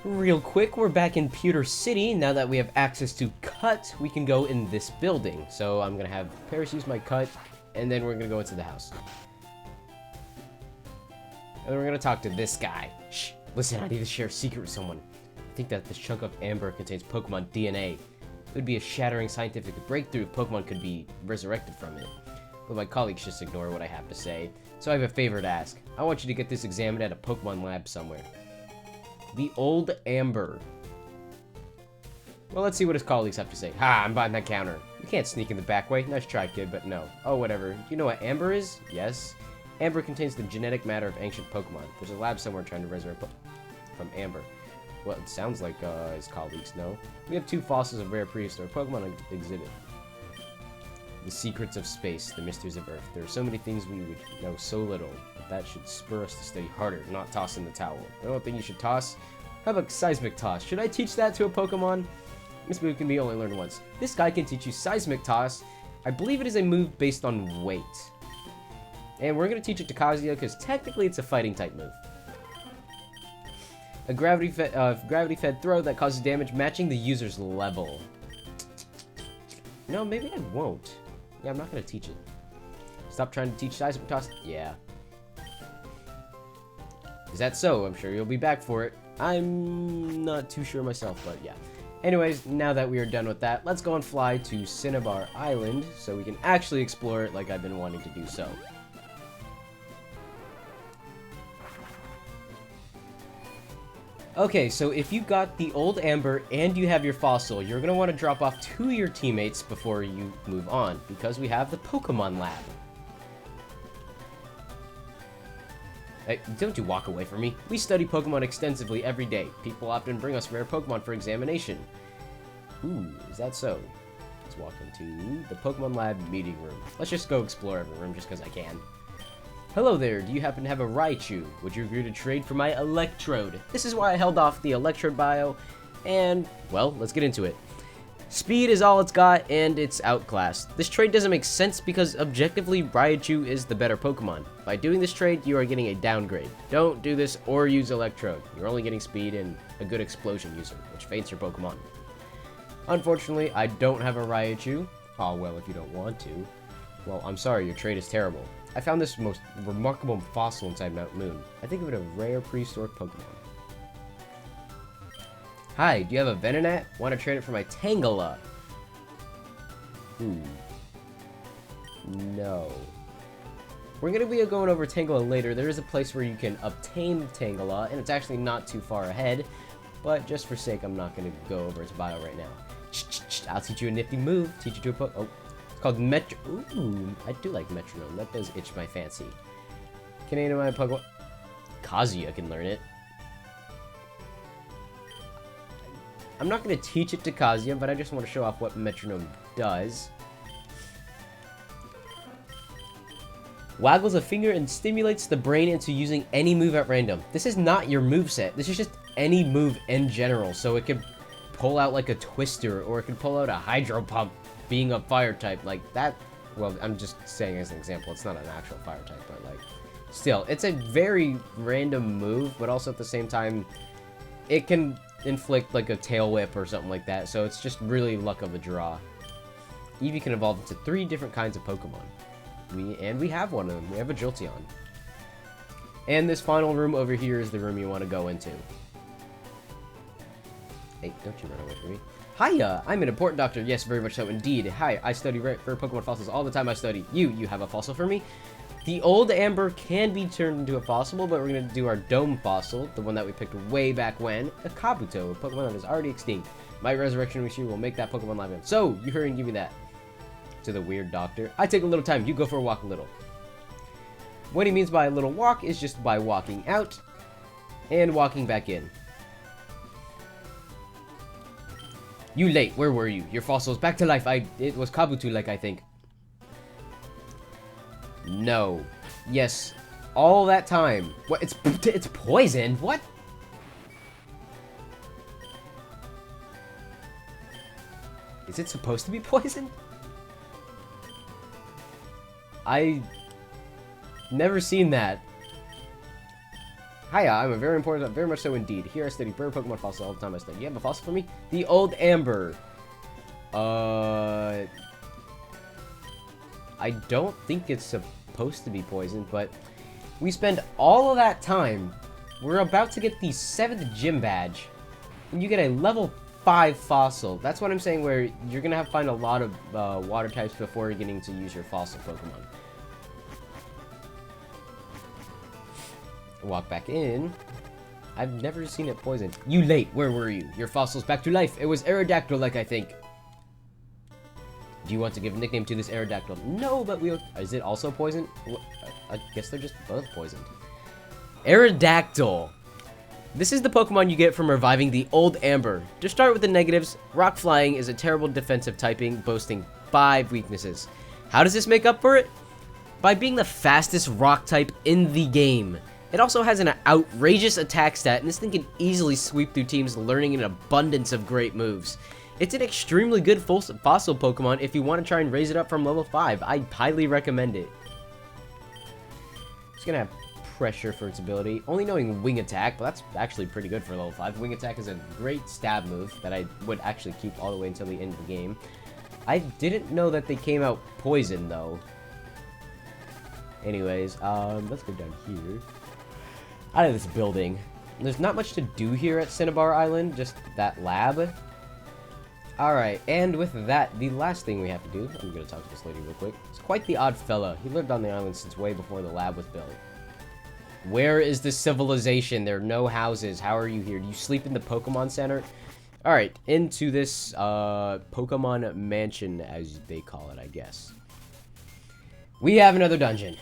Real quick, we're back in Pewter City. Now that we have access to cut, we can go in this building. So I'm gonna have Paris use my cut, and then we're gonna go into the house. And then we're gonna talk to this guy. Shh, listen, I need to share a secret with someone. I think that this chunk of amber contains Pokemon DNA. It would be a shattering scientific breakthrough if Pokemon could be resurrected from it. But my colleagues just ignore what I have to say. So I have a favor to ask. I want you to get this examined at a Pokemon lab somewhere. The old amber. Well, let's see what his colleagues have to say. Ha, I'm behind that counter. You can't sneak in the back way. Nice try, kid, but no. Oh, whatever. You know what amber is? Yes. Amber contains the genetic matter of ancient Pokemon. There's a lab somewhere trying to resurrect from amber. Well, it sounds like his colleagues know. We have 2 fossils of rare prehistoric Pokemon on exhibit. The secrets of space, the mysteries of Earth. There are so many things we would know so little, but that should spur us to study harder, not toss in the towel. I don't think you should toss. How about seismic toss? Should I teach that to a Pokemon? This move can be only learned once. This guy can teach you seismic toss. I believe it is a move based on weight. And we're going to teach it to Kazuya because technically it's a fighting type move. A gravity-fed throw that causes damage matching the user's level. No, maybe I won't. Yeah, I'm not going to teach it. Stop trying to teach seismic toss? Yeah. Is that so? I'm sure you'll be back for it. I'm not too sure myself, but yeah. Anyways, now that we are done with that, let's go and fly to Cinnabar Island so we can actually explore it like I've been wanting to do so. Okay, so if you got the old amber and you have your fossil, you're going to want to drop off to your teammates before you move on, because we have the Pokemon Lab. Hey, don't you walk away from me. We study Pokemon extensively every day. People often bring us rare Pokemon for examination. Ooh, is that so? Let's walk into the Pokemon Lab meeting room. Let's just go explore every room just because I can. Hello there, do you happen to have a Raichu? Would you agree to trade for my Electrode? This is why I held off the Electrode bio, and, well, let's get into it. Speed is all it's got, and it's outclassed. This trade doesn't make sense because, objectively, Raichu is the better Pokemon. By doing this trade, you are getting a downgrade. Don't do this or use Electrode. You're only getting speed and a good explosion user, which faints your Pokemon. Unfortunately, I don't have a Raichu. Oh, well, if you don't want to. Well, I'm sorry, your trade is terrible. I found this most remarkable fossil inside Mount Moon. I think of it a rare prehistoric Pokemon. Hi, do you have a Venonat? Want to trade it for my Tangela? No. We're going to be going over Tangela later. There is a place where you can obtain Tangela, and it's actually not too far ahead. But just for sake, I'm not going to go over its bio right now. I'll teach you a nifty move. Teach you to a Pokemon. Oh. It's called Ooh, I do like Metronome. That does itch my fancy. Can any of my Pokemon... Kazuya can learn it. I'm not going to teach it to Kazuya, but I just want to show off what Metronome does. Waggles a finger and stimulates the brain into using any move at random. This is not your moveset. This is just any move in general. So it could pull out like a Twister, or it could pull out a Hydro Pump. Being a fire type like that, well, I'm just saying as an example, it's not an actual fire type, but like, still, it's a very random move, but also at the same time, it can inflict like a tail whip or something like that, so it's just really luck of the draw. Eevee can evolve into 3 different kinds of Pokemon, and we have one of them. We have a Jolteon. And this final room over here is the room you want to go into. Hey, don't you run away from me. Hiya, I'm an important doctor. Yes, very much so indeed. Hi, I study rare Pokemon fossils all the time. I study you. You have a fossil for me? The old amber can be turned into a fossil, but we're going to do our dome fossil, the one that we picked way back when, a Kabuto, a Pokemon that is already extinct. My resurrection machine will make that Pokemon live again. So, you hurry and give me that. To the weird doctor. I take a little time. You go for a walk a little. What he means by a little walk is just by walking out and walking back in. You late. Where were you? Your fossil is back to life. It was Kabuto-like, I think. No. Yes. All that time. What? It's poisoned? What? Is it supposed to be poisoned? I never seen that. Hiya, I'm a very important, very much so indeed. Here I study rare Pokemon fossils all the time I study. You have a fossil for me? The old amber. I don't think it's supposed to be poisoned, but we spend all of that time. We're about to get the 7th gym badge, and you get a level 5 fossil. That's what I'm saying, where you're gonna have to find a lot of water types before you're getting to use your fossil Pokemon. Walk back in. I've never seen it poisoned. You late. Where were you? Your fossil's back to life. It was Aerodactyl, I think. Do you want to give a nickname to this Aerodactyl? No, but we... Is it also poisoned? I guess they're just both poisoned. Aerodactyl. This is the Pokemon you get from reviving the old Amber. To start with the negatives, Rock Flying is a terrible defensive typing, boasting 5 weaknesses. How does this make up for it? By being the fastest rock type in the game. It also has an outrageous attack stat, and this thing can easily sweep through teams, learning an abundance of great moves. It's an extremely good fossil Pokemon if you want to try and raise it up from level 5. I highly recommend it. It's gonna have pressure for its ability. Only knowing Wing Attack, but that's actually pretty good for level 5. Wing Attack is a great stab move that I would actually keep all the way until the end of the game. I didn't know that they came out poison, though. Anyways, let's go down here. Out of this building. There's not much to do here at Cinnabar Island, just that lab. Alright, and with that, the last thing we have to do, I'm gonna talk to this lady real quick. It's quite the odd fella. He lived on the island since way before the lab was built. Where is the civilization? There are no houses. How are you here? Do you sleep in the Pokemon Center? Alright, into this Pokemon Mansion, as they call it, I guess. We have another dungeon.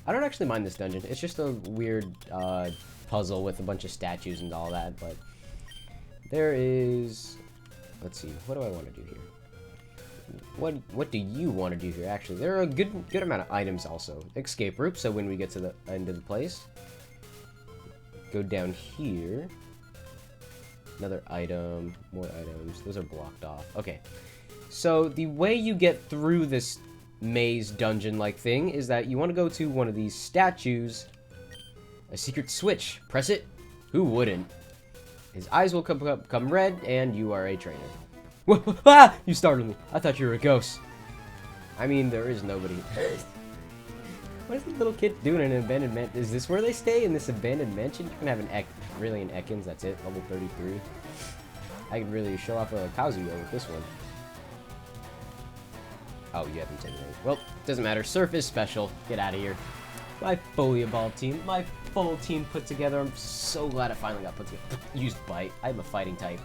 I don't actually mind this dungeon. It's just a weird puzzle with a bunch of statues and all that, but there is... Let's see, what do I want to do here? What do you want to do here, actually? There are a good amount of items also. Escape route, so when we get to the end of the place, go down here. Another item, more items. Those are blocked off. Okay, so the way you get through this maze dungeon-like thing is that you want to go to one of these statues. A secret switch. Press it. Who wouldn't? His eyes will come red, and you are a trainer. Ah! You startled me. I thought you were a ghost. I mean, there is nobody. What is the little kid doing in an abandoned mansion? Is this where they stay, in this abandoned mansion? You can have an Ekans, that's it. Level 33. I can really show off a Kazuya with this one. Oh, you haven't taken it. Well, doesn't matter. Surf is special. Get out of here. My Folia Ball team. My full team put together. I'm so glad I finally got put together. Used Bite. I'm a fighting type.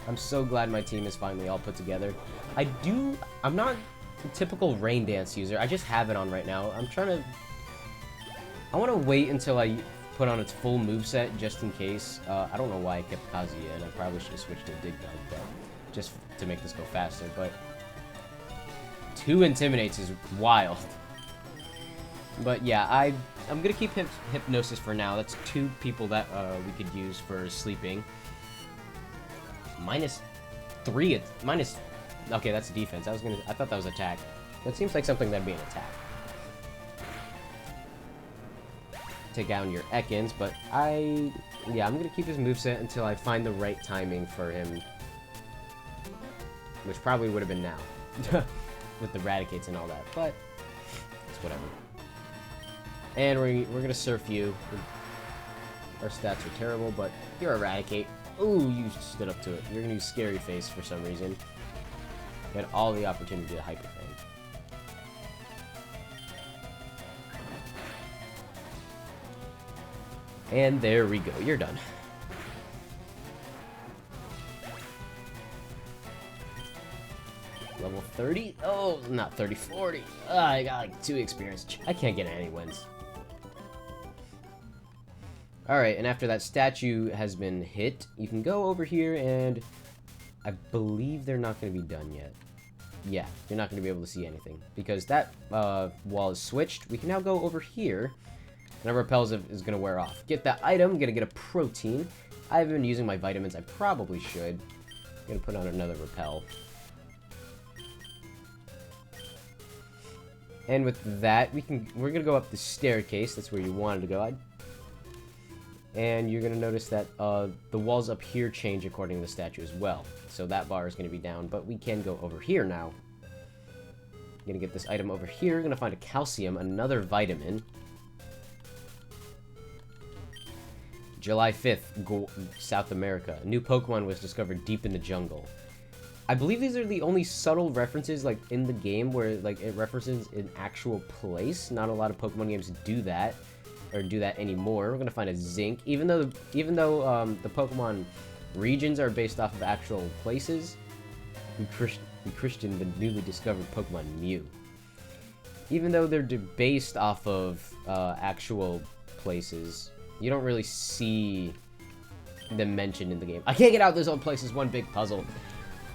I'm so glad my team is finally all put together. I'm not a typical Rain Dance user. I just have it on right now. I want to wait until I put on its full moveset just in case. I don't know why I kept Kazuya, and I probably should have switched to Dig Dug, but just to make this go faster, but 2 Intimidates is wild. But yeah, I'm gonna keep Hypnosis for now. That's 2 people that we could use for sleeping. -3. Okay, that's defense. I thought that was attack. That seems like something that'd be an attack. Take down your Ekans, but I'm gonna keep his moveset until I find the right timing for him, which probably would have been now. With the Raticates and all that, but it's whatever. And we're gonna surf you. Our stats are terrible, but you're Eradicate. Ooh, you stood up to it. You're gonna use Scary Face for some reason. You had all the opportunity to Hyper Fang. And there we go. You're done. Level 30? Oh, not 30, 40. I got like 2 experience. I can't get any wins. Alright, and after that statue has been hit, you can go over here and I believe they're not going to be done yet. Yeah, you're not going to be able to see anything because that wall is switched. We can now go over here and our repels is going to wear off. Get that item, I'm going to get a protein. I haven't been using my vitamins. I probably should. I'm going to put on another repel. And with that, we're gonna go up the staircase. That's where you wanted to go. And you're going to notice that the walls up here change according to the statue as well. So that bar is going to be down, but we can go over here now. I'm going to get this item over here. Going to find a calcium, another vitamin. July 5th, South America. A new Pokemon was discovered deep in the jungle. I believe these are the only subtle references like in the game where like it references an actual place. Not a lot of Pokemon games do that. Or do that anymore. We're gonna find a zinc, even though the Pokemon regions are based off of actual places. We christened the newly discovered Pokemon Mew. Even though they're based off of actual places, you don't really see them mentioned in the game. I can't get out this old place is one big puzzle.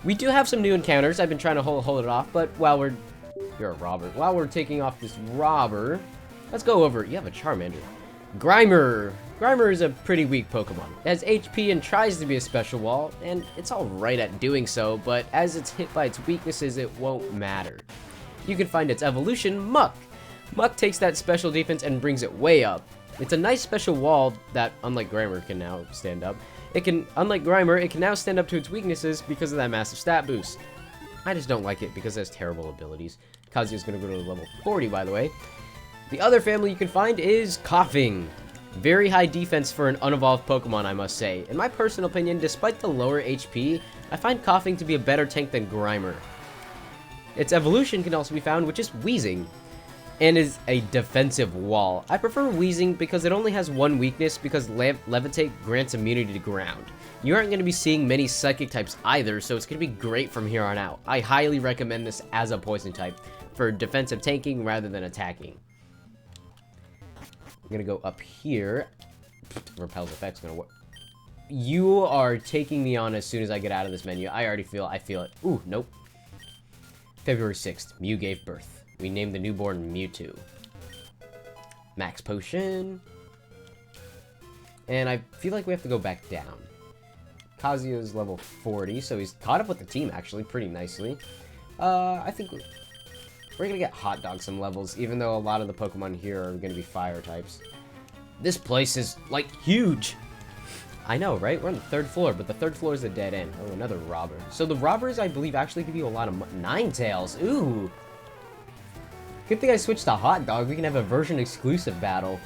We do have some new encounters. I've been trying to hold it off, but you're a robber. While we're taking off this robber. Let's go over. You have a Charmander. Grimer. Grimer is a pretty weak Pokemon. It has HP and tries to be a special wall, and it's alright at doing so, but as it's hit by its weaknesses, it won't matter. You can find its evolution, Muck. Muck takes that special defense and brings it way up. It's a nice special wall that, unlike Grimer, can now stand up. Unlike Grimer, it can now stand up to its weaknesses because of that massive stat boost. I just don't like it because it has terrible abilities. Kazuya's gonna go to level 40, by the way. The other family you can find is Coughing. Very high defense for an unevolved Pokemon, I must say. In my personal opinion, despite the lower HP, I find Coughing to be a better tank than Grimer. Its evolution can also be found, which is Wheezing, and is a defensive wall. I prefer Wheezing because it only has one weakness, because Levitate grants immunity to ground. You aren't going to be seeing many Psychic types either, so it's going to be great from here on out. I highly recommend this as a Poison type for defensive tanking rather than attacking. I'm gonna go up here. Repel's effect's gonna work. You are taking me on as soon as I get out of this menu. I feel it. Ooh, nope. February 6th, Mew gave birth. We named the newborn Mewtwo. Max Potion. And I feel like we have to go back down. Kazuya's level 40, so he's caught up with the team actually pretty nicely. I think we're gonna get Hot Dog some levels, even though a lot of the Pokemon here are gonna be fire types. This place is, like, huge! I know, right? We're on the 3rd floor, but the 3rd floor is a dead end. Oh, another robber. So the robbers, I believe, actually give you a lot of Ninetales. Ooh! Good thing I switched to Hot Dog. We can have a version-exclusive battle.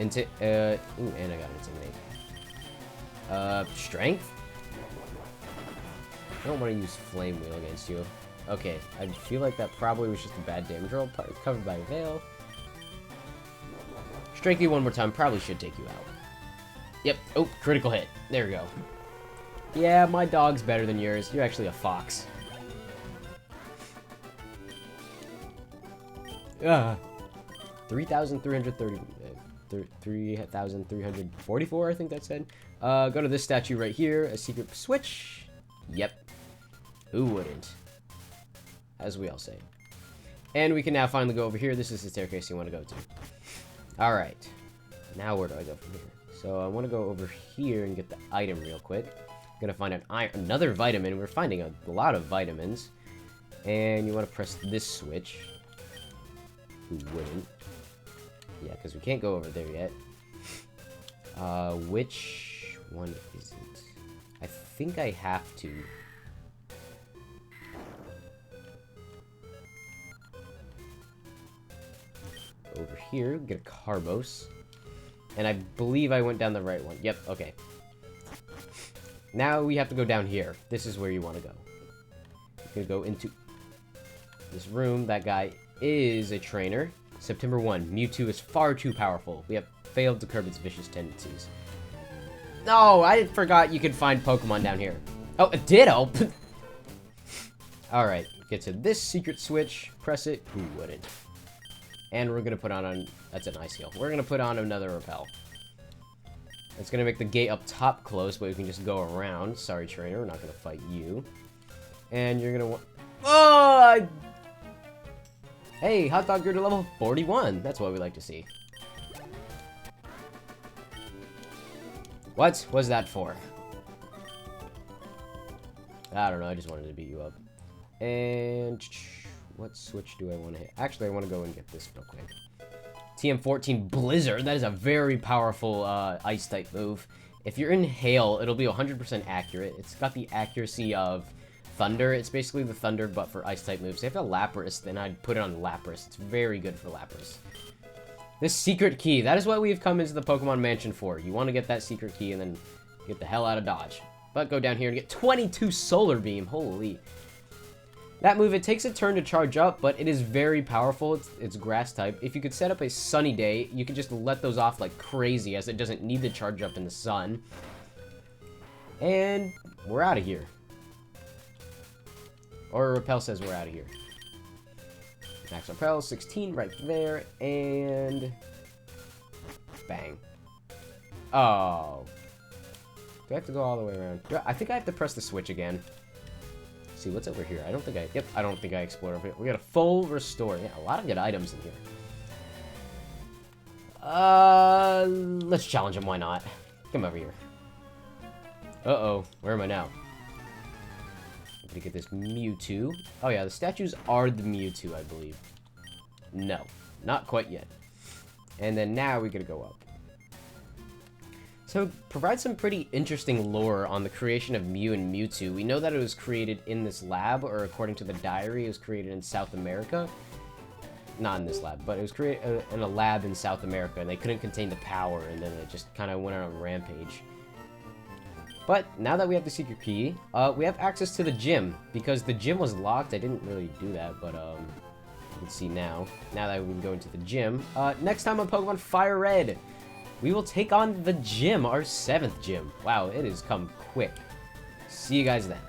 Ooh, and I got Intimidate. Strength? I don't want to use Flame Wheel against you. Okay, I feel like that probably was just a bad damage roll. Covered by a Veil. Strength you one more time. Probably should take you out. Yep. Oh, critical hit. There we go. Yeah, my dog's better than yours. You're actually a fox. 3,330... 3,344, I think that said. Go to this statue right here. A secret switch. Yep. Who wouldn't? As we all say. And we can now finally go over here. This is the staircase you want to go to. Alright. Now where do I go from here? So I want to go over here and get the item real quick. I'm going to find another vitamin. We're finding a lot of vitamins. And you want to press this switch. Who wouldn't? Yeah, because we can't go over there yet. Which one isn't? I think I have to. Over here, get a Carbos. And I believe I went down the right one. Yep, okay. Now we have to go down here. This is where you want to go. You're gonna go into this room. That guy is a trainer. September 1. Mewtwo is far too powerful. We have failed to curb its vicious tendencies. No, I forgot you could find Pokemon down here. Oh, a Ditto! Alright, get to this secret switch. Press it. Who wouldn't? And we're gonna put on that's an Ice Heal. We're gonna put on another Repel. It's gonna make the gate up top close, but we can just go around. Sorry, trainer, we're not gonna fight you. And you're gonna want... Oh! Hey, Hot Dog grew to level 41. That's what we like to see. What was that for? I don't know, I just wanted to beat you up. And... what switch do I want to hit? Actually, I want to go and get this real quick. TM14 Blizzard. That is a very powerful Ice-type move. If you're in Hail, it'll be 100% accurate. It's got the accuracy of Thunder. It's basically the Thunder, but for Ice-type moves. If you have a Lapras, then I'd put it on Lapras. It's very good for Lapras. This secret key, that is what we've come into the Pokemon Mansion for. You want to get that secret key and then get the hell out of Dodge. But go down here and get 22 Solar Beam. Holy. That move, it takes a turn to charge up, but it is very powerful. It's grass type. If you could set up a sunny day, you could just let those off like crazy, as it doesn't need to charge up in the sun. And we're out of here. Or Repel says we're out of here. Max Repel, 16 right there, and bang. Oh. Do I have to go all the way around? I think I have to press the switch again. Let's see, what's over here? I don't think I explored over it. We got a full restore. Yeah, a lot of good items in here. Let's challenge him, why not? Come over here. Uh-oh, where am I now? To get this Mewtwo. Oh yeah, the statues are the Mewtwo, I believe. No, not quite yet. And then now we gotta go up. So, provide some pretty interesting lore on the creation of Mew and Mewtwo. We know that it was created in this lab, or according to the diary, it was created in South America. Not in this lab, but it was created in a lab in South America, and they couldn't contain the power, and then it just kind of went on a rampage. But now that we have the secret key, we have access to the gym. Because the gym was locked, I didn't really do that, but you can see now. Now that we can go into the gym. Next time on Pokemon FireRed, we will take on the gym, our 7th gym. Wow, it has come quick. See you guys then.